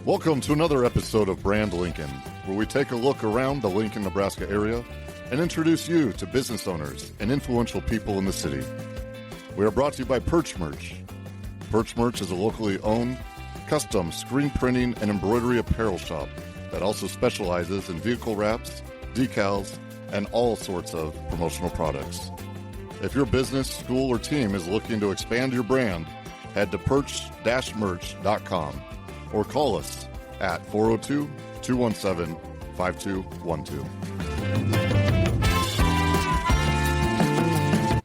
Welcome to another episode of Brand Lincoln, where we take a look around the Lincoln, Nebraska area and introduce you to business owners and influential people in the city. We are brought to you by Perch Merch. Perch Merch is a locally owned, custom screen printing and embroidery apparel shop that also specializes in vehicle wraps, decals, and all sorts of promotional products. If your business, school, or team is looking to expand your brand, head to perch-merch.com or call us at 402-217-5212.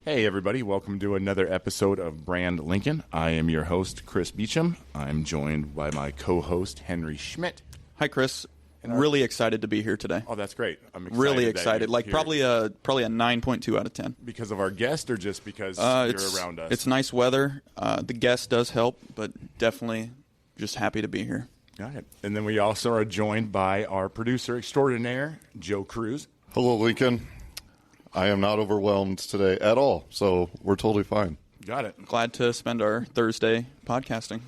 Hey everybody, welcome to another episode of Brand Lincoln. I am your host, Chris Beecham. I'm joined by my co-host, Henry Schmidt. Hi, Chris. Really excited to be here today. Oh, that's great. I'm excited. Really excited. Like probably a 9.2 out of 10. Because of our guest or just because you're around us? It's nice weather. The guest does help, but definitely just happy to be here. Got it. And then we also are joined by our producer extraordinaire, Joe Cruz. Hello, Lincoln. I am not overwhelmed today at all, so we're totally fine. Got it. Glad to spend our Thursday podcasting.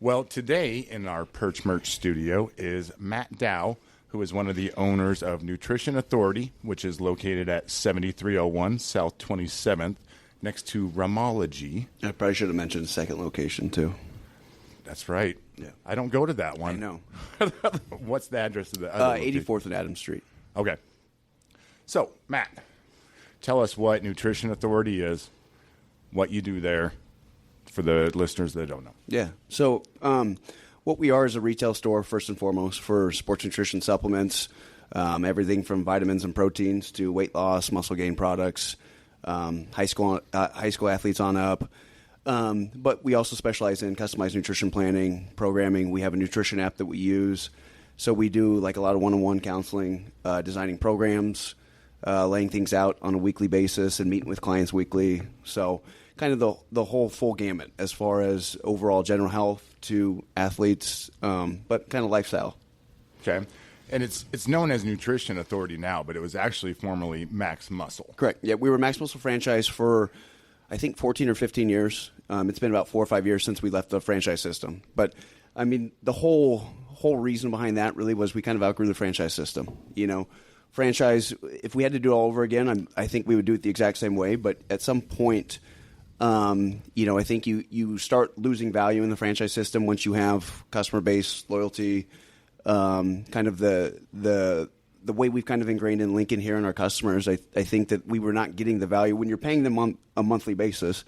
Well, today in our Perch Merch studio is Matt Dow, who is one of the owners of Nutrition Authority, which is located at 7301 South 27th, next to Ramology. I probably should have mentioned the second location, too. That's right. Yeah. I don't go to that one. I know. What's the address of the other 84th and Adams Street. Okay. So, Matt, tell us what Nutrition Authority is, what you do there for the listeners that don't know. Yeah. So, what we are is a retail store, first and foremost, for sports nutrition supplements, everything from vitamins and proteins to weight loss, muscle gain products, high school athletes on up. But we also specialize in customized nutrition planning, programming. We have a nutrition app that we use. So we do like a lot of one-on-one counseling, designing programs, laying things out on a weekly basis and meeting with clients weekly. So kind of the whole full gamut as far as overall general health to athletes, but kind of lifestyle. Okay. And it's known as Nutrition Authority now, but it was actually formerly Max Muscle. Correct. Yeah, we were Max Muscle franchise for, I think, 14 or 15 years. It's been about 4 or 5 years since we left the franchise system. But, I mean, the whole reason behind that really was we kind of outgrew the franchise system. You know, franchise, if we had to do it all over again, I think we would do it the exact same way. But at some point, I think you start losing value in the franchise system once you have customer base, loyalty, kind of the way we've kind of ingrained in Lincoln here in our customers. I think that we were not getting the value when you're paying them on a monthly basis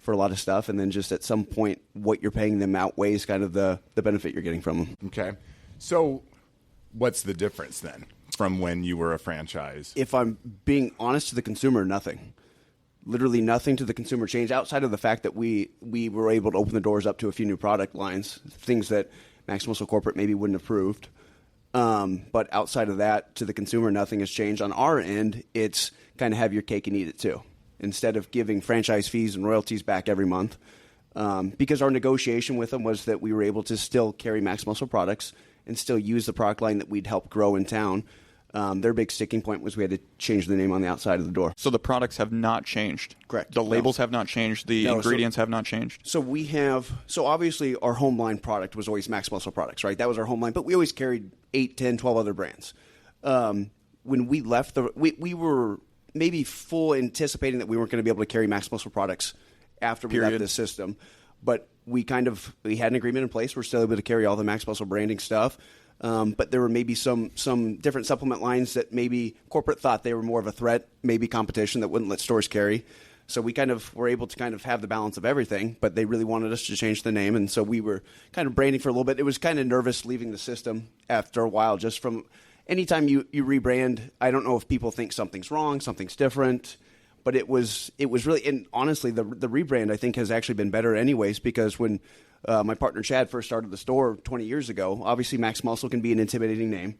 for a lot of stuff, and then just at some point what you're paying them outweighs kind of the benefit you're getting from them. Okay. So what's the difference then from when you were a franchise? If I'm being honest to the consumer, nothing. Literally nothing to the consumer changed outside of the fact that we were able to open the doors up to a few new product lines, things that Max Muscle Corporate maybe wouldn't have approved. But outside of that, to the consumer, nothing has changed. On our end, it's kind of have your cake and eat it too. Instead of giving franchise fees and royalties back every month, because our negotiation with them was that we were able to still carry Max Muscle products and still use the product line that we'd helped grow in town. Their big sticking point was we had to change the name on the outside of the door. So the products have not changed? Correct. The labels have not changed? The ingredients have not changed? So obviously our home line product was always Max Muscle products, right? That was our home line, but we always carried 8, 10, 12 other brands. When we left, we were maybe full anticipating that we weren't going to be able to carry Max Muscle products after we left the system. But we had an agreement in place. We're still able to carry all the Max Muscle branding stuff. But there were maybe some different supplement lines that maybe corporate thought they were more of a threat, maybe competition that wouldn't let stores carry. So we kind of were able to kind of have the balance of everything, but they really wanted us to change the name. And so we were kind of branding for a little bit. It was kind of nervous leaving the system after a while, just from anytime you rebrand. I don't know if people think something's wrong, something's different, but it was really, and honestly, the rebrand I think has actually been better anyways, because when my partner Chad first started the store 20 years ago, obviously Max Muscle can be an intimidating name.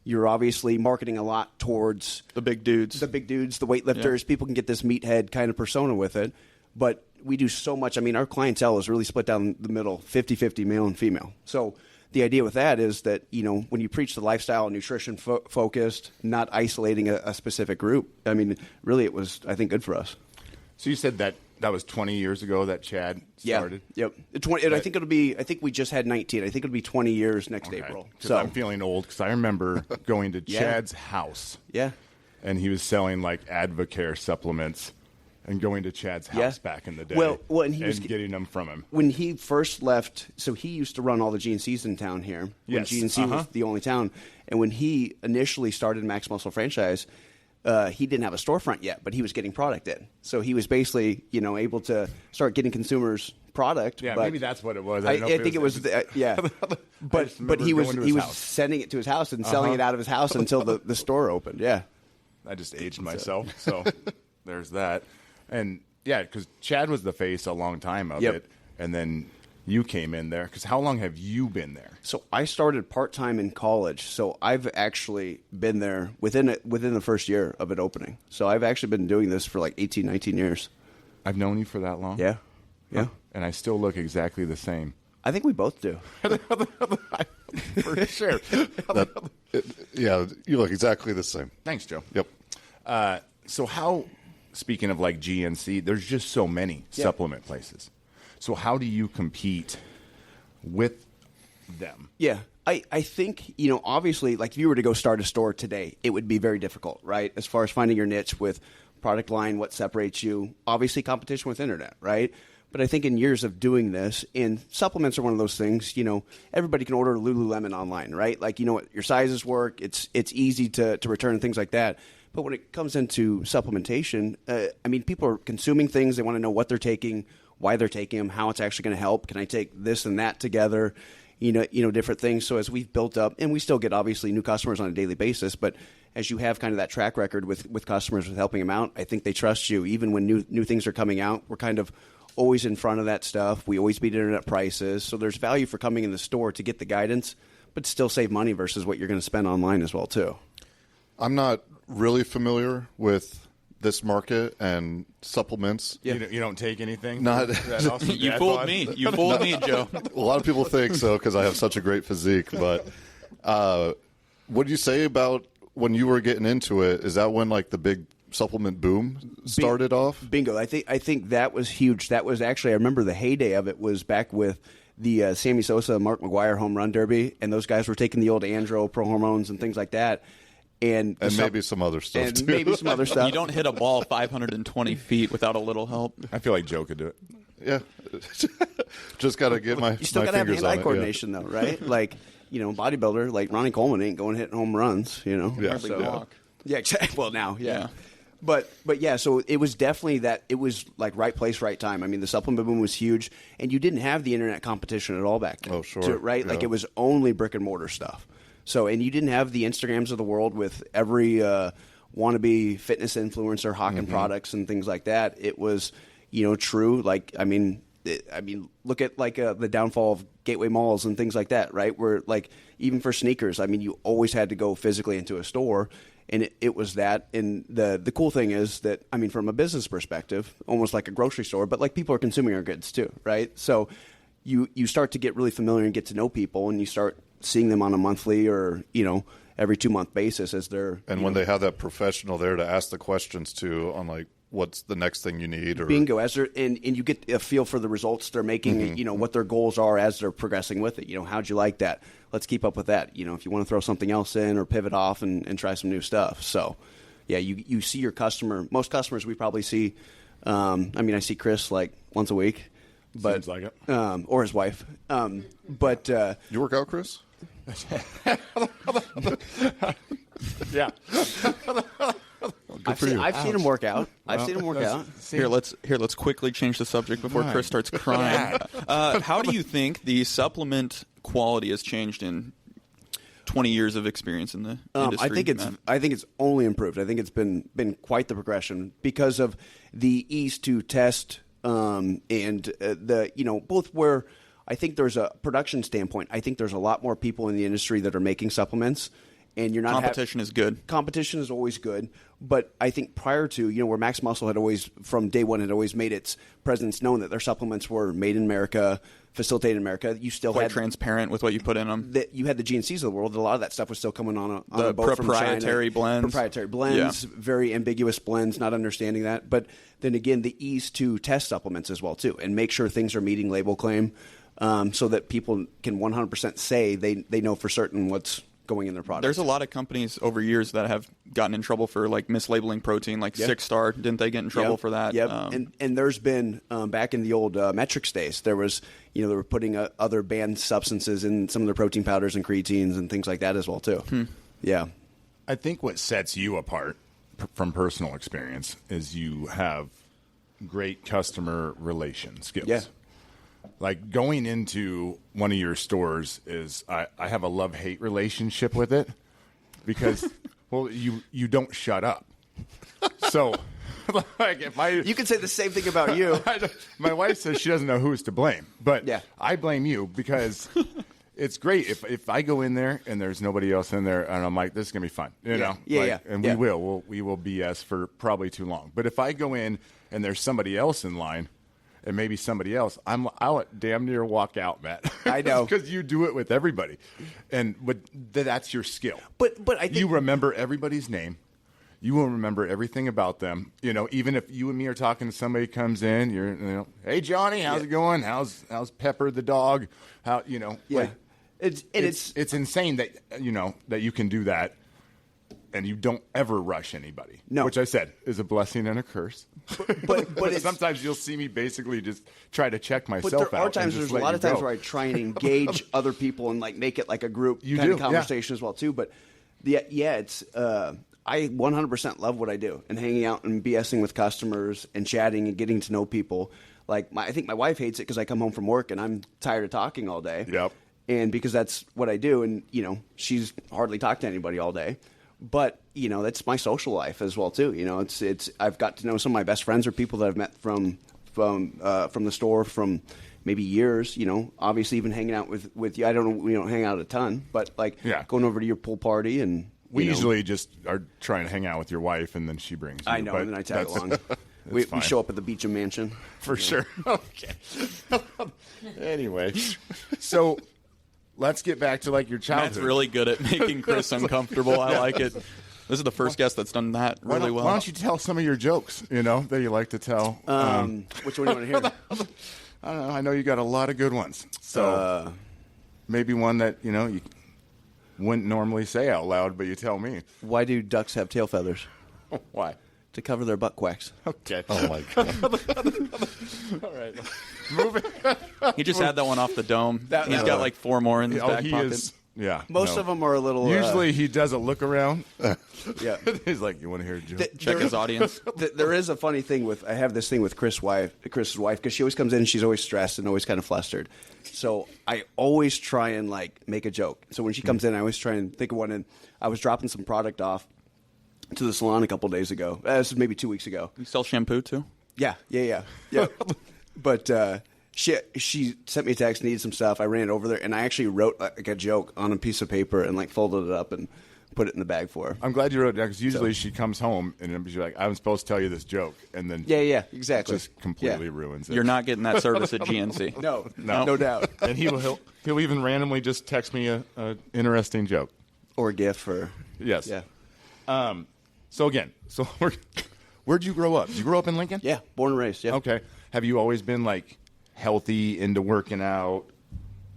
You're obviously marketing a lot towards the big dudes, the weightlifters. Yeah. People can get this meathead kind of persona with it, but we do so much. I mean, our clientele is really split down the middle, 50-50 male and female. So the idea with that is that, when you preach the lifestyle and nutrition focused, not isolating a specific group, I mean, really it was, I think, good for us. So you said that That was 20 years ago that Chad started. Yep. I think we just had 19. I think it'll be 20 years next April. So I'm feeling old because I remember going to Chad's house. Yeah. And he was selling like Advocare supplements and going to Chad's house back in the day. Well, and he was getting them from him. When he first left, so he used to run all the GNCs in town here. When GNC was the only town. And when he initially started Max Muscle franchise, he didn't have a storefront yet, but he was getting product in. So he was basically, able to start getting consumers product. Yeah, but maybe that's what it was. I think it was but he was sending it to his house and selling it out of his house until the store opened. Yeah. I just aged myself, so there's that. And yeah, because Chad was the face a long time of it, and then you came in there. Because how long have you been there? So I started part-time in college, so I've actually been there within the first year of it opening. So I've actually been doing this for like 18, 19 years. I've known you for that long? Yeah. Yeah. And I still look exactly the same. I think we both do. For sure. You look exactly the same. Thanks, Joe. Yep. So how, speaking of like GNC, there's just so many supplement places. So how do you compete with them? Yeah. I think, obviously, like if you were to go start a store today, it would be very difficult, right? As far as finding your niche with product line, what separates you, obviously competition with internet, right? But I think in years of doing this, and supplements are one of those things, everybody can order Lululemon online, right? Like, what your sizes work, it's easy to return and things like that. But when it comes into supplementation, people are consuming things. They want to know what they're taking, why they're taking them, how it's actually going to help. Can I take this and that together? Different things. So as we've built up, and we still get obviously new customers on a daily basis, but as you have kind of that track record with customers with helping them out, I think they trust you. Even when new things are coming out, we're kind of always in front of that stuff. We always beat internet prices. So there's value for coming in the store to get the guidance, but still save money versus what you're going to spend online as well too. I'm not really familiar with this market and supplements. Yeah. You don't take anything? Not awesome You fooled me. You fooled me, Joe. A lot of people think so because I have such a great physique. But what do you say about when you were getting into it? Is that when like the big supplement boom started off? Bingo. I think that was huge. That was actually, I remember the heyday of it was back with the Sammy Sosa, Mark McGwire home run derby, and those guys were taking the old Andro pro hormones and things like that. And maybe some other stuff, too. Maybe some other stuff. You don't hit a ball 520 feet without a little help. I feel like Joe could do it. Yeah. Just got to get my fingers on it. You still got to have hand-eye coordination, though, right? Like, bodybuilder, like Ronnie Coleman ain't going hitting home runs, Yeah. Walk. Yeah, exactly. Well, now, yeah. But yeah, so it was definitely that it was like right place, right time. I mean, the supplement boom was huge, and you didn't have the internet competition at all back then. Oh, sure. Right? Yeah. Like it was only brick and mortar stuff. So, and you didn't have the Instagrams of the world with every wannabe fitness influencer hawking products and things like that. It was, true. Like, look at like the downfall of gateway malls and things like that, right? Where like even for sneakers, you always had to go physically into a store, and it was that. And the cool thing is that from a business perspective, almost like a grocery store, but like people are consuming our goods too, right? So you start to get really familiar and get to know people, and you start seeing them on a monthly or every 2 month basis as they're when they have that professional there to ask the questions to on like what's the next thing you need or bingo as they're and you get a feel for the results they're making, what their goals are as they're progressing with it. How'd you like that? Let's keep up with that. If you want to throw something else in or pivot off and try some new stuff. So yeah, you see your customer. Most customers we probably see I see Chris like once a week. But, seems like it. Or his wife. But you work out, Chris? Yeah. I've seen him work out. I've seen him work out. Here, let's quickly change the subject before Chris starts crying. How do you think the supplement quality has changed in 20 years of experience in the industry? I think it's only improved. I think it's been quite the progression because of the ease to test and the both where I think there's a production standpoint. I think there's a lot more people in the industry that are making supplements, and you're not competition is good. Competition is always good, but I think prior to where Max Muscle had always from day one had always made its presence known that their supplements were made in America, facilitated in America. You still Quite had transparent with what you put in them. You had the GNCs of the world. A lot of that stuff was still coming on The a boat proprietary from China. blends. Proprietary blends, very ambiguous blends, not understanding that. But then again, the ease to test supplements as well, too, and make sure things are meeting label claim so that people can 100% say they know for certain what's going in their product. There's a lot of companies over years that have gotten in trouble for like mislabeling protein, like Six Star. Didn't they get in trouble for that? Yep. And there's been back in the old metrics days, there was they were putting other banned substances in some of their protein powders and creatines and things like that as well too. Yeah. I think what sets you apart from personal experience is you have great customer relation skills. Yeah. Like going into one of your stores is I have a love-hate relationship with it because, well, you don't shut up. So, like you can say the same thing about you. My wife says she doesn't know who's to blame, but I blame you because it's great if I go in there and there's nobody else in there and I'm like, this is gonna be fun, and we will BS for probably too long. But if I go in and there's somebody else in line. And maybe somebody else, I'll damn near walk out, Matt. I know. Because you do it with everybody. But that's your skill. But I think you remember everybody's name. You will remember everything about them. Even if you and me are talking to somebody who comes in, hey, Johnny, how's it going? How's Pepper the dog? It's insane that, that you can do that. And you don't ever rush anybody. No. Which I said is a blessing and a curse. But sometimes you'll see me basically just try to check myself out. But there are times, there's a lot of times where I try and engage other people and like make it like a group kind of conversation as well too. But it's I 100% love what I do and hanging out and BSing with customers and chatting and getting to know people. Like I think my wife hates it because I come home from work and I'm tired of talking all day. Yep. And because that's what I do, and she's hardly talked to anybody all day. But that's my social life as well too. It's I've got to know some of my best friends or people that I've met from the store from maybe years. Obviously even hanging out with you. I don't know, we don't hang out a ton, but going over to your pool party and we usually just are trying to hang out with your wife, and then she brings you. I know, and then I tag along. We show up at the Beecham Mansion for sure. Okay. Anyway, so. Let's get back to your childhood. Matt's really good at making Chris uncomfortable. I like it. This is the first guest that's done that really well. Why don't you tell some of your jokes, that you like to tell? Which one do you want to hear? I don't know. I know you got a lot of good ones. So maybe one that, you wouldn't normally say out loud, but you tell me. Why do ducks have tail feathers? Why? To cover their butt quacks. Okay. Oh, my God. All right. Moving. He just had that one off the dome. He's got like 4 more in his back pocket. Most of them are a little... Usually he does a look around. Yeah. He's like, you want to hear a joke? Check his audience. There is a funny thing I have this thing with Chris's wife, because she always comes in and she's always stressed and always kind of flustered. So I always try and make a joke. So when she comes in, I always try and think of one. And I was dropping some product off to the salon a couple days ago. This is maybe 2 weeks ago. You sell shampoo too? Yeah. But she sent me a text, needed some stuff. I ran over there, and I actually wrote a joke on a piece of paper and folded it up and put it in the bag for her. I'm glad you wrote it down because usually she comes home and she's like, I'm supposed to tell you this joke. And then exactly. Just completely ruins it. You're not getting that service at GNC. No doubt. And he'll even randomly just text me a interesting joke. Or a gift for... Yes. Yeah. Where'd you grow up? Did you grow up in Lincoln? Yeah, born and raised, yeah. Okay. Have you always been healthy, into working out,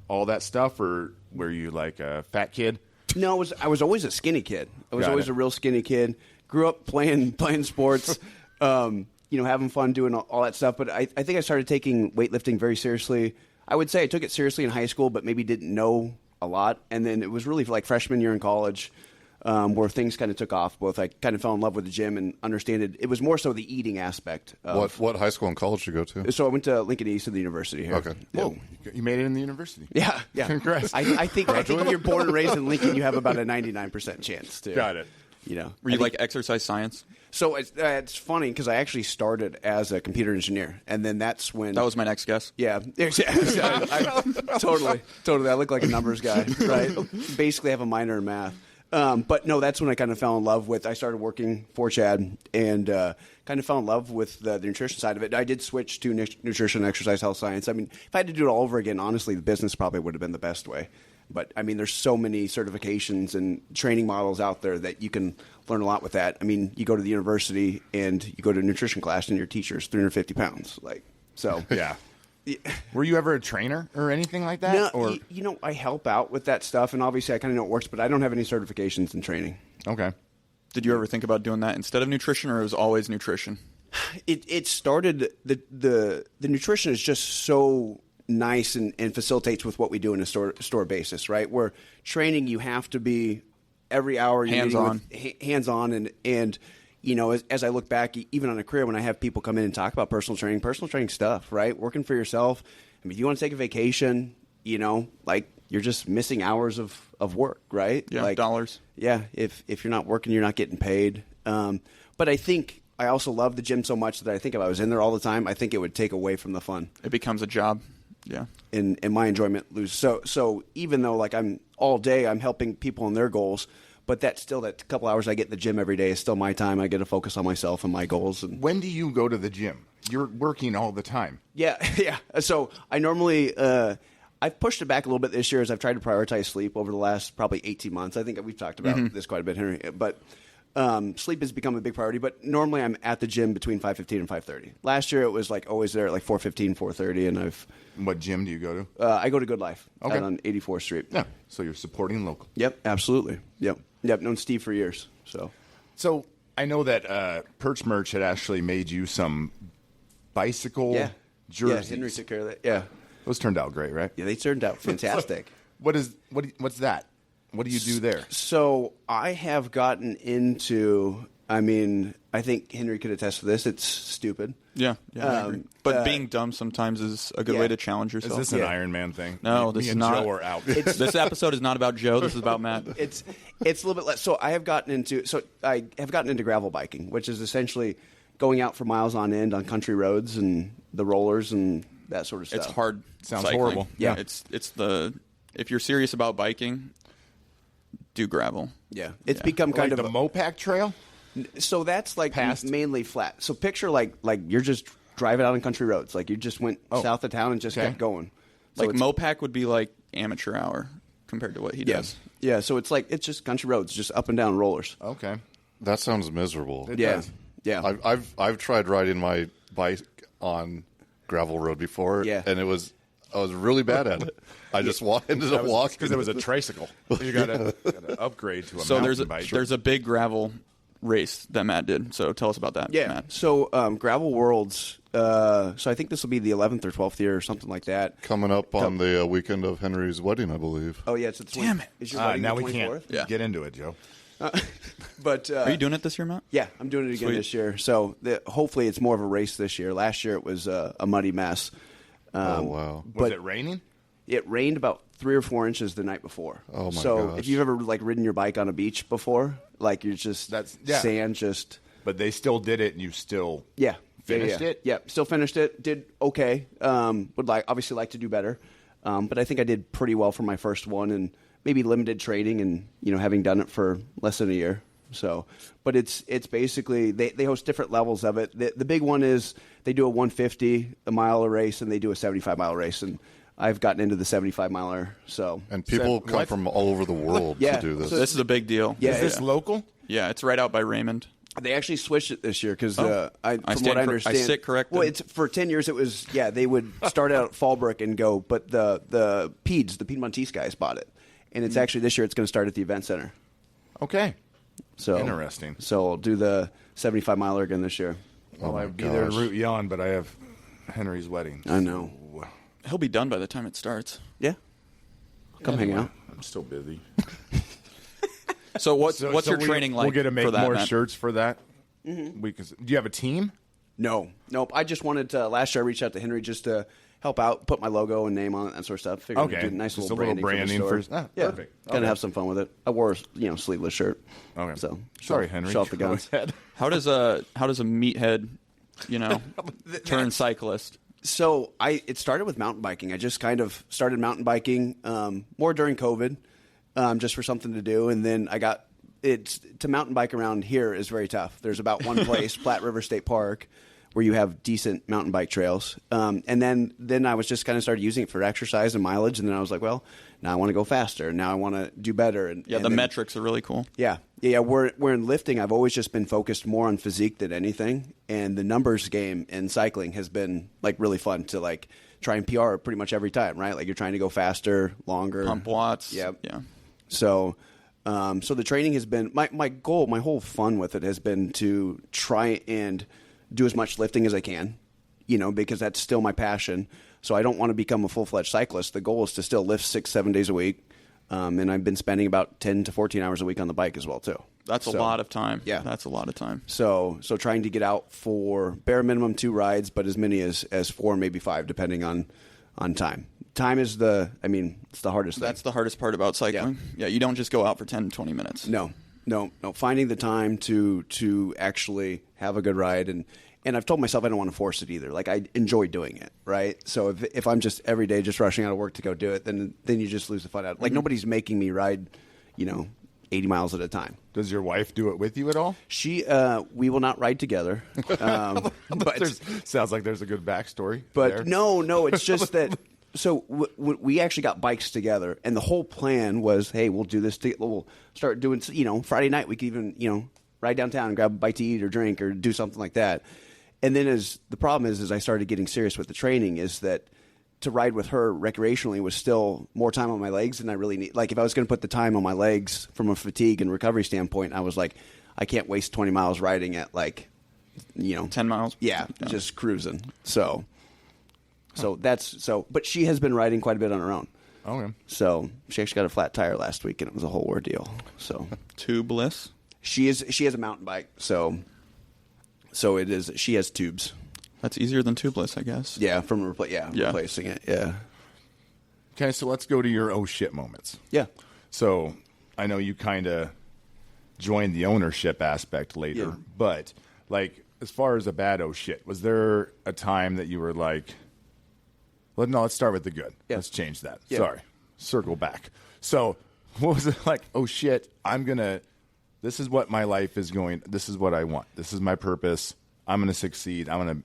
all that stuff, or were you a fat kid? No, I was always a skinny kid. I was always a real skinny kid. Grew up playing sports, having fun doing all that stuff. But I think I started taking weightlifting very seriously. I would say I took it seriously in high school, but maybe didn't know a lot. And then it was really freshman year in college where things kind of took off. Both I kind of fell in love with the gym and understood it. It was more so the eating aspect. What high school and college did you go to? So I went to Lincoln East of the university here. Okay. Whoa, you made it in the university. Yeah. Congrats. I think if you're born and raised in Lincoln, you have about a 99% chance to. Got it. Were you exercise science? So it's funny because I actually started as a computer engineer, and then that's when... That was my next guess. Yeah. Totally. I look like a numbers guy, right? Basically have a minor in math. But no, that's when I kind of fell in love with. I started working for Chad and kind of fell in love with the nutrition side of it. I did switch to nutrition, exercise, health science. I mean, if I had to do it all over again, honestly, the business probably would have been the best way. But I mean, there's so many certifications and training models out there that you can learn a lot with that. I mean, you go to the university and you go to a nutrition class, and your teacher's 350 pounds. Like, so yeah. Were you ever a trainer or anything like that? No, or I help out with that stuff, and obviously I kind of know it works, but I don't have any certifications in training. Okay. Did you ever think about doing that instead of nutrition, or it was always nutrition? It started the nutrition is just so nice and facilitates with what we do in a store basis, right? Where training, you have to be every hour hands on, and as I look back, even on a career, when I have people come in and talk about personal training stuff, right? Working for yourself. I mean, if you want to take a vacation, like you're just missing hours of work, right? Yeah, like dollars. Yeah, if you're not working, you're not getting paid. But I think I also love the gym so much that I think if I was in there all the time, I think it would take away from the fun. It becomes a job. Yeah. And my enjoyment loses. So even though like I'm all day, I'm helping people in their goals, but that couple hours I get in the gym every day is still my time. I get to focus on myself and my goals. And when do you go to the gym? You're working all the time. Yeah, yeah. So I normally I've pushed it back a little bit this year as I've tried to prioritize sleep over the last probably 18 months. I think we've talked about this quite a bit, Henry. But sleep has become a big priority. But normally I'm at the gym between 5:15 and 5:30. Last year it was like always there at like 4:15, 4:30, and I've. What gym do you go to? I go to Good Life okay. out on 84th Street. Yeah, so you're supporting local. Yep, absolutely. Yep. Known Steve for years. So I know that Perch Merch had actually made you some bicycle jerseys. Yeah, Henry took care of that. Yeah. Those turned out great, right? Yeah, they turned out fantastic. What's that? What do you do there? So I have gotten into, I think Henry could attest to this. It's stupid. Yeah, I agree. But being dumb sometimes is a good way to challenge yourself. Is this an Iron Man thing? No, this is and not. Joe are out. This episode is not about Joe. This is about Matt. It's a little bit less. So I have gotten into gravel biking, which is essentially going out for miles on end on country roads and the rollers and that sort of stuff. It's hard. Sounds cycling. horrible. Yeah. If you're serious about biking, do gravel. Yeah. It's become kind like of the Mopac Trail? So that's like mainly flat. So picture like you're just driving out on country roads. Like you just went south of town and just kept going. So like Mopac would be like amateur hour compared to what he does. Yeah, so it's just country roads, just up and down rollers. Okay. That sounds miserable. It Yeah. does. Yeah. I've tried riding my bike on gravel road before, and I was really bad at it. I just ended up walking because it was a tricycle. You got to upgrade to a So mountain bike. there's a big gravel race that Matt did. So tell us about that, Yeah. Matt. So Gravel Worlds. So I think this will be the 11th or 12th year or something like that. coming up on the weekend of Henry's wedding, I believe. Oh yeah, it's the Damn it. Is your wedding now the we 24th? can't Yeah. get into it, Joe. But Are you doing it this year, Matt? yeah, I'm doing it again Sweet. this year. So hopefully it's more of a race this year. Last year it was a muddy mess. Oh, wow. Was But it raining? it rained about 3 or 4 inches the night before. Oh, my So gosh. if you've ever ridden your bike on a beach before, like you're just sand just. But they still did it, and you still Finished it? Yeah, still finished it. Did okay. Would obviously like to do better, but I think I did pretty well for my first one, and maybe limited training, and having done it for less than a year. So, but it's basically they host different levels of it. The big one is they do a 150 mile race, and they do a 75 mile race, and I've gotten into the 75 miler. So And people come what? from all over the world Yeah. to do this. So This is a big deal. Yeah, Is this local? Yeah, it's right out by Raymond. They actually switched it this year because from stand what I understand, I sit corrected. Well, it's for 10 years. It was they would start out at Fallbrook and go, but the Piedmontese guys bought it, and it's actually this year it's going to start at the event center. Okay. So Interesting. So I'll do the 75 miler again this year. Well, my I'd be there to gosh. root you on, but I have Henry's wedding. I know. So, He'll be done by the time it starts. Yeah, come hang out. I'm still busy. So what's your training like? We'll get to make for that, more Matt? shirts for that. Do you have a team? Nope. I just wanted to. Last year I reached out to Henry just to help out, put my logo and name on it, that sort of stuff. Figured Okay. we'd do a nice Just little a little branding branding for the store. for- yeah, perfect. Kind Okay. of have some fun with it. I wore a sleeveless shirt. Okay. So Sorry, Henry. Show off the Go guns. ahead. How does a meathead, turn cyclist? So it started with mountain biking. I just kind of started mountain biking more during COVID. just for something to do. And then to mountain bike around here is very tough. There's about one place, Platte River State Park, where you have decent mountain bike trails. And then I was just kind of started using it for exercise and mileage. And then I was like, well, now I want to go faster. Now I want to do better. And the metrics are really cool. Yeah. We're in lifting. I've always just been focused more on physique than anything. And the numbers game in cycling has been like really fun to like try and PR pretty much every time, right? Like you're trying to go faster, longer. Pump watts. Yep. Yeah. So the training has been my goal. My whole fun with it has been to try and do as much lifting as I can, because that's still my passion. So I don't want to become a full-fledged cyclist. The goal is to still lift 6-7 days a week. And I've been spending about 10 to 14 hours a week on the bike as well, too. That's a lot of time. Yeah. That's a lot of time. So trying to get out for bare minimum 2 rides, but as many as 4, maybe 5, depending on time. Time is it's the hardest thing. That's the hardest part about cycling. Yeah, you don't just go out for 10, 20 minutes. No. Finding the time to actually have a good ride. And I've told myself I don't want to force it either. Like, I enjoy doing it, right? So if I'm just every day just rushing out of work to go do it, then you just lose the fun out. Like, nobody's making me ride, 80 miles at a time. Does your wife do it with you at all? We will not ride together. But sounds like there's a good backstory. But there. no, it's just that. So we actually got bikes together, and the whole plan was, hey, we'll do this. We'll start doing, Friday night we could even, ride downtown and grab a bite to eat or drink or do something like that. And then the problem is, as I started getting serious with the training, is that to ride with her recreationally was still more time on my legs than I really need. Like, if I was going to put the time on my legs from a fatigue and recovery standpoint, I was like, I can't waste 20 miles riding at 10 miles. Yeah, just cruising. But she has been riding quite a bit on her own. Okay. So she actually got a flat tire last week, and it was a whole ordeal. So tubeless. She has a mountain bike, so it is. She has tubes. That's easier than tubeless, I guess. Yeah, replacing it. Yeah. Okay, so let's go to your oh shit moments. Yeah. So I know you kind of joined the ownership aspect later, but as far as a bad oh shit, was there a time that you were like, well, no, let's start with the good. Yeah. Let's change that. Yeah. Sorry. Circle back. So what was it like? Oh shit, this is what my life is going. This is what I want. This is my purpose. I'm going to succeed. I'm going to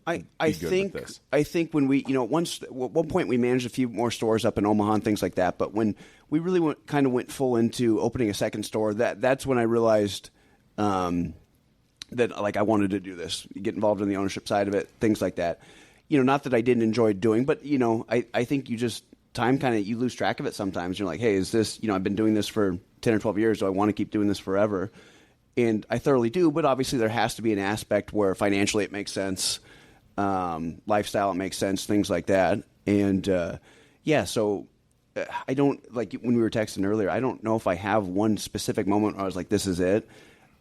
I think when we, at one point we managed a few more stores up in Omaha and things like that. But when we really went full into opening a second store, that's when I realized that I wanted to do this, get involved in the ownership side of it, things like that. Not that I didn't enjoy doing, but I think you just time you lose track of it sometimes. You're like, hey, is this, I've been doing this for 10 or 12 years. Do I want to keep doing this forever? And I thoroughly do, but obviously there has to be an aspect where financially it makes sense. Lifestyle, it makes sense, things like that. And so I don't, like when we were texting earlier, I don't know if I have one specific moment where I was like, this is it.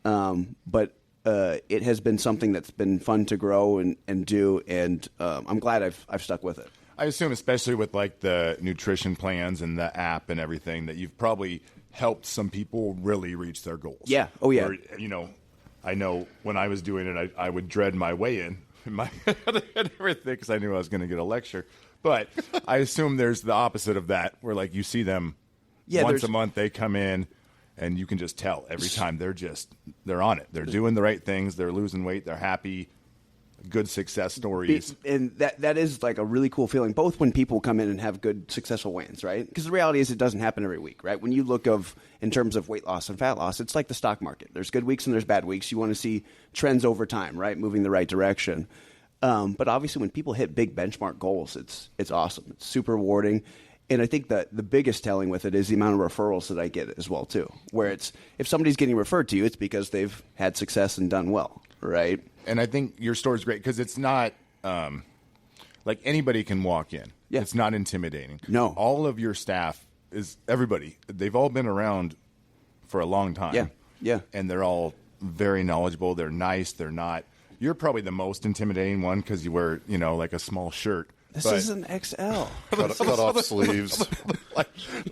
But it has been something that's been fun to grow and do, and I'm glad I've stuck with it. I assume, especially with the nutrition plans and the app and everything, that you've probably helped some people really reach their goals. Yeah. Oh yeah. Or, I know when I was doing it, I would dread my weigh-in my and everything because I knew I was going to get a lecture. But I assume there's the opposite of that, where you see them once a month, they come in, and you can just tell every time they're on it. They're doing the right things. They're losing weight. They're happy. Good success stories. And that is a really cool feeling, both when people come in and have good successful wins, right? Because the reality is it doesn't happen every week, right? When you look in terms of weight loss and fat loss, it's like the stock market. There's good weeks and there's bad weeks. You want to see trends over time, right? Moving the right direction. But obviously when people hit big benchmark goals, it's awesome. It's super rewarding. And I think that the biggest telling with it is the amount of referrals that I get as well, too. Where if somebody's getting referred to you, it's because they've had success and done well, right? And I think your store is great because it's not anybody can walk in. Yeah. It's not intimidating. No. All of your staff is everybody. They've all been around for a long time. Yeah. Yeah. And they're all very knowledgeable. They're nice. They're not. You're probably the most intimidating one because you wear, a small shirt. This is an XL. Cut off sleeves.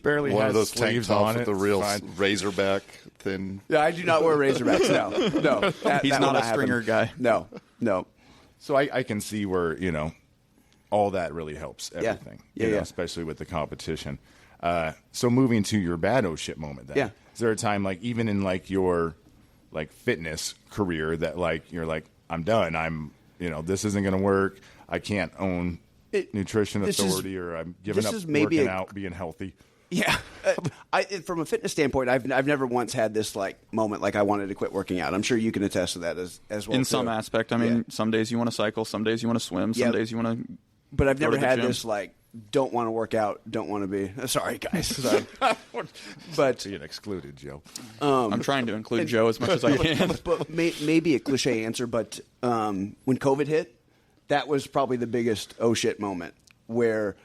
Barely one has of those tank sleeves tops on with it. the real razorback thin. Yeah, I do not wear Razorbacks. No. He's not a stringer guy. No. So I can see where, all that really helps everything. Yeah. Especially with the competition. So moving to your bad oh shit moment then. Yeah. Is there a time like even in like your like fitness career that like you're like, I'm done. This isn't going to work. I can't own Nutrition Authority or I'm giving up working out, being healthy. Yeah. From a fitness standpoint, I've never once had this like moment like I wanted to quit working out. I'm sure you can attest to that as well. In some aspect. I mean, some days you want to cycle, some days you want to swim, some days you want to But I've never had gym. this like don't want to work out, don't want to be. Sorry, guys. Sorry. But being excluded, Joe. I'm trying to include Joe as much as I can. But maybe a cliche answer, but when COVID hit, that was probably the biggest oh shit moment where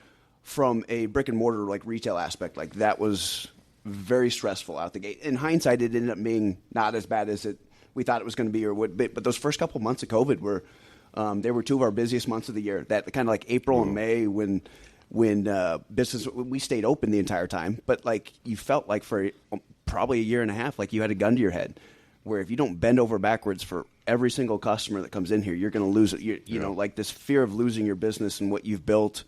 from a brick and mortar like retail aspect, like that was very stressful out the gate. In hindsight, it ended up being not as bad as we thought it was going to be or would be. But those first couple months of COVID were they were two of our busiest months of the year. That kind of like April and May when business we stayed open the entire time, but like you felt like for probably a year and a half, like you had a gun to your head, where if you don't bend over backwards for every single customer that comes in here, you're going to lose it. You know, like this fear of losing your business and what you've built,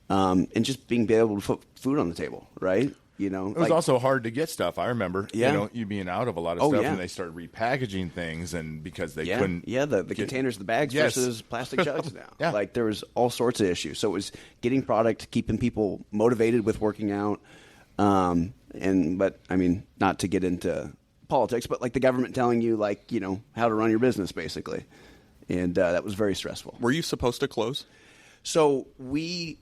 and just being able to put food on the table, right? You know, it was also hard to get stuff. I remember, you being out of a lot of stuff, yeah. and they started repackaging things, and because they couldn't, the containers, the bags versus plastic jugs now. Like there was all sorts of issues. So it was getting product, keeping people motivated with working out, but I mean, not to get into politics, but like the government telling you like how to run your business basically, and that was very stressful. Were you supposed to close? So we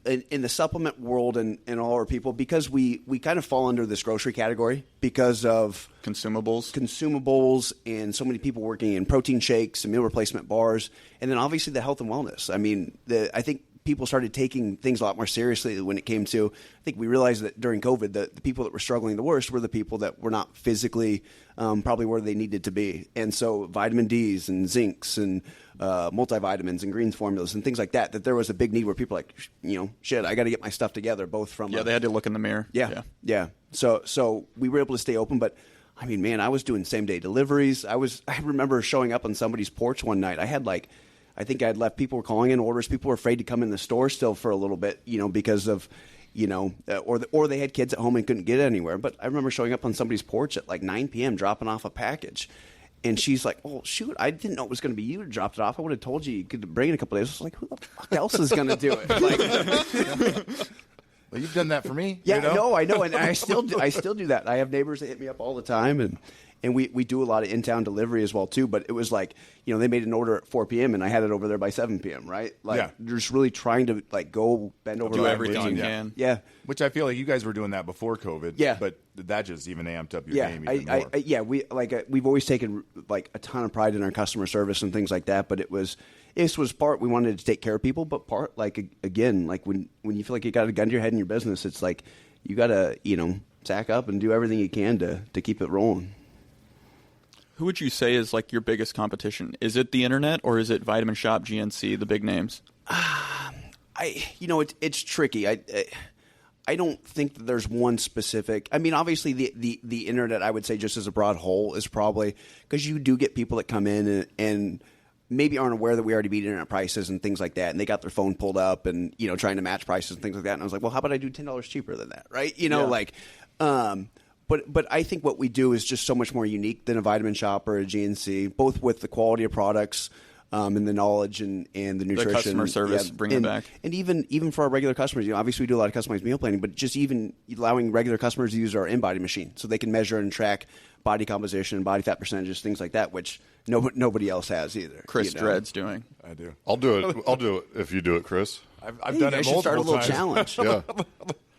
in the supplement world and all our people, because we kind of fall under this grocery category because of consumables and so many people working in protein shakes and meal replacement bars, and then obviously the health and wellness. I mean, I think people started taking things a lot more seriously when it came to, I think we realized that during COVID, the people that were struggling the worst were the people that were not physically probably where they needed to be. And so vitamin Ds and zincs and multivitamins and greens formulas and things like that there was a big need where people were like, shit, I got to get my stuff together, both from... they had to look in the mirror. Yeah. So we were able to stay open, but I mean, man, I was doing same-day deliveries. I remember showing up on somebody's porch one night. I think I had left. People were calling in orders. People were afraid to come in the store still for a little bit, because of, or they had kids at home and couldn't get anywhere. But I remember showing up on somebody's porch at like 9 p.m. dropping off a package. And she's like, oh, shoot, I didn't know it was going to be you who dropped it off. I would have told you could bring it in a couple days. I was like, who the fuck else is going to do it? Like, well, you've done that for me. Yeah, I know. And I still do that. I have neighbors that hit me up all the time. And we do a lot of in-town delivery as well, too. But it was like, they made an order at 4 p.m. and I had it over there by 7 p.m., right? Like, just really trying to, like, go bend over do backwards. everything you can. Yeah. Which I feel like you guys were doing that before COVID. Yeah. But that just even amped up your game even more. We've always taken, like, a ton of pride in our customer service and things like that. But this was part, we wanted to take care of people, but part, like, again, like, when you feel like you got a gun to your head in your business, it's like, you got to, sack up and do everything you can to keep it rolling. Who would you say is like your biggest competition? Is it the internet or is it Vitamin Shop, GNC, the big names? It's tricky. I don't think that there's one specific. I mean, obviously the internet, I would say just as a broad whole is probably because you do get people that come in and maybe aren't aware that we already beat internet prices and things like that, and they got their phone pulled up and trying to match prices and things like that. And I was like, well, how about I do $10 cheaper than that, right? But I think what we do is just so much more unique than a Vitamin Shop or a GNC, both with the quality of products and the knowledge and the nutrition. The customer service, bring it back. And even for our regular customers, obviously we do a lot of customized meal planning, but just even allowing regular customers to use our InBody machine so they can measure and track body composition, body fat percentages, things like that, which nobody else has either. Chris Dredd's doing. I do. I'll do it if you do it, Chris. I've done it multiple start a little times. challenge. Yeah.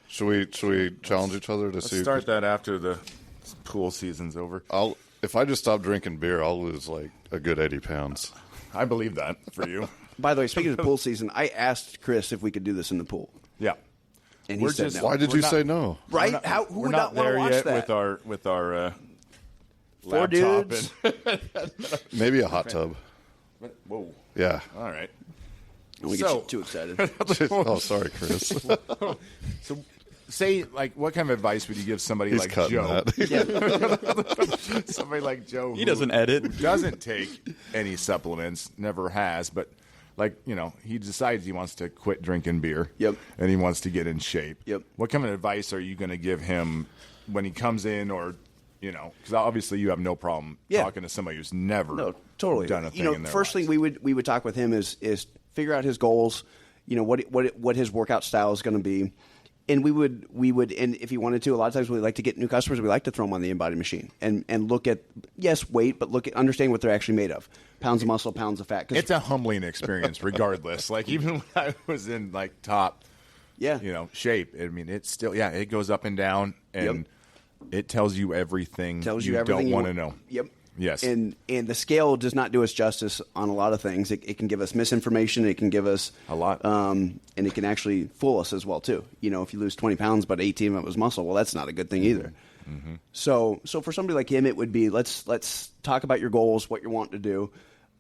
Should we challenge each other to Let's see? Start that after the pool season's over. If I just stop drinking beer, I'll lose like a good 80 pounds. I believe that for you. By the way, speaking of pool season, I asked Chris if we could do this in the pool. Yeah. And he said no. Why did you say no? Right? Who would not want to watch yet that? with our Four laptop dudes. Maybe a hot tub. Whoa. Yeah. All right. We get too excited. Oh, sorry, Chris. So, say, like, what kind of advice would you give somebody He's like cutting Joe? that. Somebody like Joe. He doesn't edit. Who doesn't take any supplements, never has. But like, he decides he wants to quit drinking beer. Yep. And he wants to get in shape. Yep. What kind of advice are you going to give him when he comes in, or, because obviously you have no problem talking to somebody who's never totally done a thing in their first lives. thing we would talk with him is figure out his goals, what his workout style is going to be. And we would, and if he wanted to, a lot of times we like to get new customers. We like to throw them on the InBody machine and look at, yes, weight, but understand what they're actually made of. Pounds of muscle, pounds of fat. It's a humbling experience, regardless. Like, even when I was in like top, shape. I mean, it's still, it goes up and down, and it tells you everything you don't want to know. Yep. Yes. And the scale does not do us justice on a lot of things. It can give us misinformation. It can give us a lot. And it can actually fool us as well, too. If you lose 20 pounds, but 18 of it was muscle, well, that's not a good thing either. Mm-hmm. So for somebody like him, it would be, let's talk about your goals, what you're wanting to do.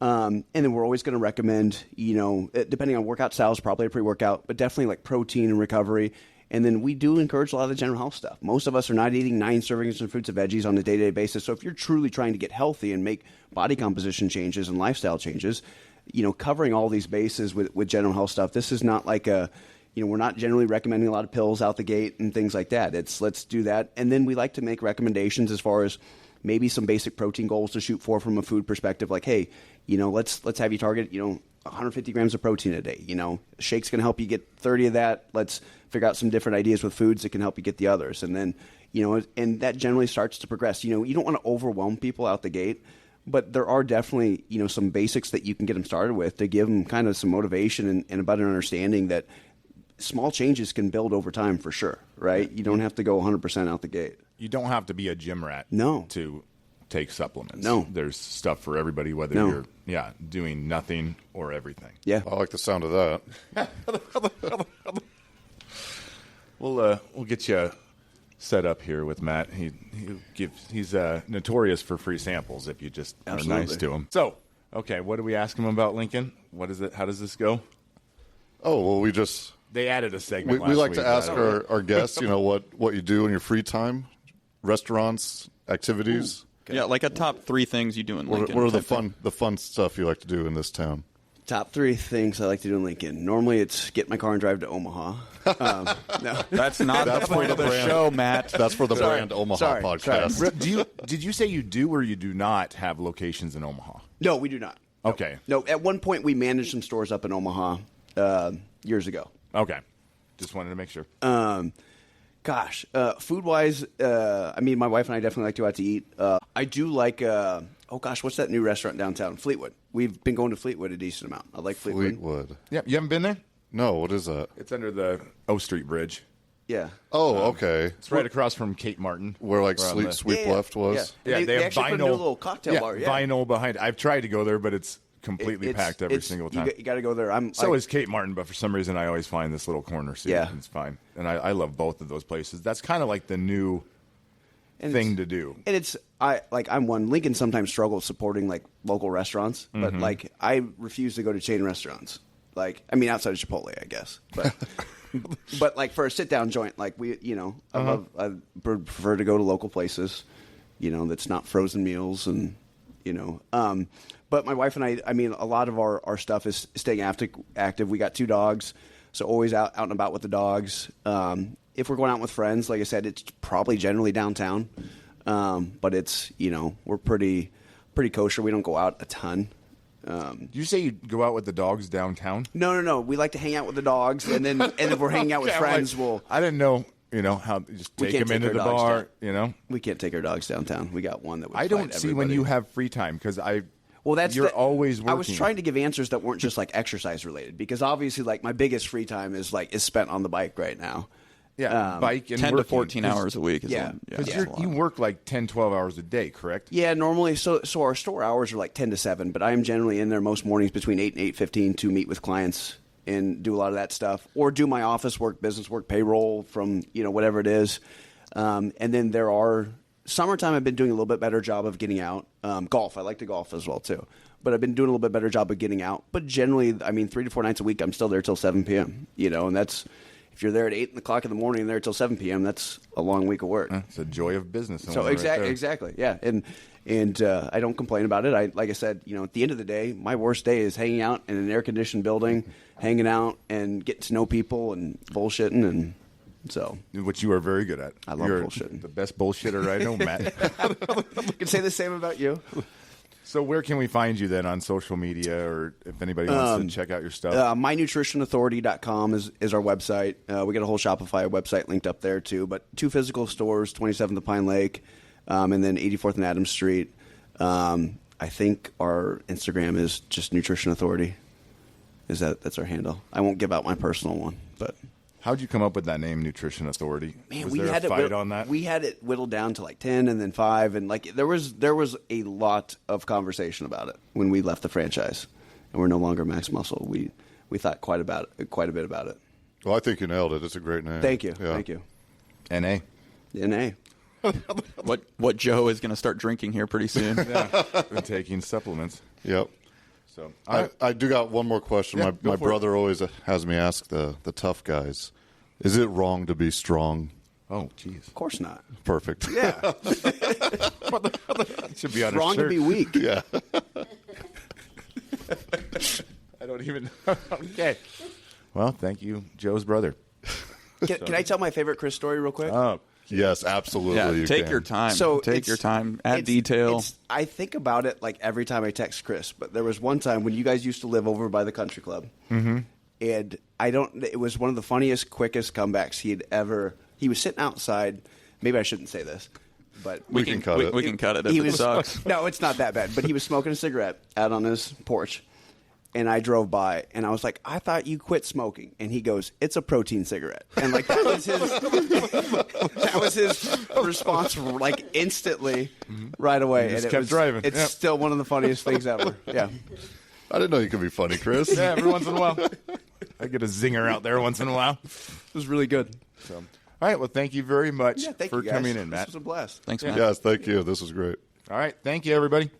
And then we're always going to recommend, depending on workout styles, probably a pre-workout, but definitely like protein and recovery. And then we do encourage a lot of the general health stuff. Most of us are not eating 9 servings of fruits and veggies on a day-to-day basis. So if you're truly trying to get healthy and make body composition changes and lifestyle changes, covering all these bases with general health stuff, this is not like we're not generally recommending a lot of pills out the gate and things like that. It's let's do that. And then we like to make recommendations as far as maybe some basic protein goals to shoot for from a food perspective. Like, hey, let's have you target, 150 grams of protein a day. Shake's going to help you get 30 of that. Let's figure out some different ideas with foods that can help you get the others. And then, and that generally starts to progress. You don't want to overwhelm people out the gate, but there are definitely, some basics that you can get them started with to give them kind of some motivation and a better understanding that small changes can build over time for sure, right? You don't have to go 100% out the gate. You don't have to be a gym rat to take supplements. No. There's stuff for everybody, whether you're doing nothing or everything. Yeah. I like the sound of that. We'll get you set up here with Matt. He's notorious for free samples if you just are nice to him. So, okay, what do we ask him about Lincoln? What is it? How does this go? Oh, well, They added a segment we last like week. to ask our guests, what you do in your free time, restaurants, activities. Okay. Yeah, like a top 3 things you do in Lincoln. What are the fun stuff you like to do in this town? Top 3 things I like to do in Lincoln. Normally, it's get my car and drive to Omaha. No, that's not the point of the show, Matt. That's for the Brand Omaha podcast. Did you say you do or you do not have locations in Omaha? No, we do not. No. Okay. No, at one point we managed some stores up in Omaha years ago. Okay. Just wanted to make sure. Food-wise, my wife and I definitely like to go out to eat. I do like, what's that new restaurant downtown? Fleetwood. We've been going to Fleetwood a decent amount. I like Fleetwood. Yeah, you haven't been there? No, what is that? It's under the O Street Bridge. Yeah. Oh, okay. It's right across from Kate Martin. Where Sweep Left was? Yeah, they have actually vinyl. put a new little cocktail bar. Yeah. Vinyl behind. I've tried to go there, but it's completely packed every single time. You got to go there. Is Kate Martin, but for some reason I always find this little corner seat. Yeah. It's fine. And I love both of those places. That's kind of like the new thing to do. And I'm one. Lincoln sometimes struggles supporting like local restaurants, but like I refuse to go to chain restaurants. Outside of Chipotle, I guess. But but like for a sit down joint, like I prefer to go to local places, that's not frozen meals and but my wife and I a lot of our stuff is staying active. We got 2 dogs, so always out and about with the dogs. If we're going out with friends, like I said, it's probably generally downtown. But it's, we're pretty kosher. We don't go out a ton. Did you say you go out with the dogs downtown? No. We like to hang out with the dogs, and then if we're hanging out with friends, I didn't know. How just take them into the bar. We can't take our dogs downtown. We got one that would. I don't see when you have free time because you're always working. I was trying to give answers that weren't just like exercise related because obviously like my biggest free time is spent on the bike right now. Yeah, bike and 10 working, to 14 hours a week. Because you work like 10, 12 hours a day, correct? Yeah, normally. So our store hours are like 10 to 7, but I am generally in there most mornings between 8 and 8:15 to meet with clients and do a lot of that stuff, or do my office work, business work, payroll from whatever it is. And then there are summertime. I've been doing a little bit better job of getting out. Golf. I like to golf as well too, but I've been doing a little bit better job of getting out. But generally, 3 to 4 nights a week, I'm still there till 7 p.m. And if you're there at 8 o'clock in the morning and there till 7 p.m., that's a long week of work. It's a joy of business. So exactly, yeah, and I don't complain about it. Like I said, at the end of the day, my worst day is hanging out in an air conditioned building, hanging out and getting to know people and bullshitting, and so which you are very good at. I love bullshitting. The best bullshitter I know, Matt. I can say the same about you. So where can we find you then on social media, or if anybody wants to check out your stuff? MyNutritionAuthority.com is our website. We got a whole Shopify website linked up there too, but 2 physical stores, 27th of Pine Lake, and then 84th and Adams Street. I think our Instagram is just Nutrition Authority. That's our handle. I won't give out my personal one, but. How'd you come up with that name, Nutrition Authority? Man, was there a fight on that? We had it whittled down to like 10 and then 5, and like there was a lot of conversation about it when we left the franchise, and we're no longer Max Muscle. We thought quite a bit about it. Well, I think you nailed it. It's a great name. Thank you, Yeah. thank you. NA. NA. What Joe is going to start drinking here pretty soon. Yeah, been taking supplements. Yep. So I do got one more question. Yeah, my go for brother always has me ask the tough guys, is it wrong to be strong? Oh, jeez. Of course not. Perfect. Yeah. Should be on a Wrong to shirt. be weak. Yeah. I don't even. Okay. Well, thank you, Joe's brother. Can I tell my favorite Chris story real quick? Oh, Yes, absolutely. Yeah, you take can. your time. So take it's- your time. Add it's- detail. I think about it like every time I text Chris, but there was one time when you guys used to live over by the country club, and it was one of the funniest, quickest comebacks he was sitting outside. Maybe I shouldn't say this, but We can cut it. We can cut it if he it was, sucks. No, it's not that bad. But he was smoking a cigarette out on his porch, and I drove by, and I was like, "I thought you quit smoking." And he goes, "It's a protein cigarette," and like that was his response, like instantly, right away. just and kept driving. It's Yep. still one of the funniest things ever. Yeah. I didn't know you could be funny, Chris. yeah, every once in a while. I get a zinger out there once in a while. It was really good. So, all right. Well, thank you very much Yeah, thank for you guys. coming in, Matt. This was a blast. Thanks, man. Yes, thank you. This was great. All right. Thank you, everybody.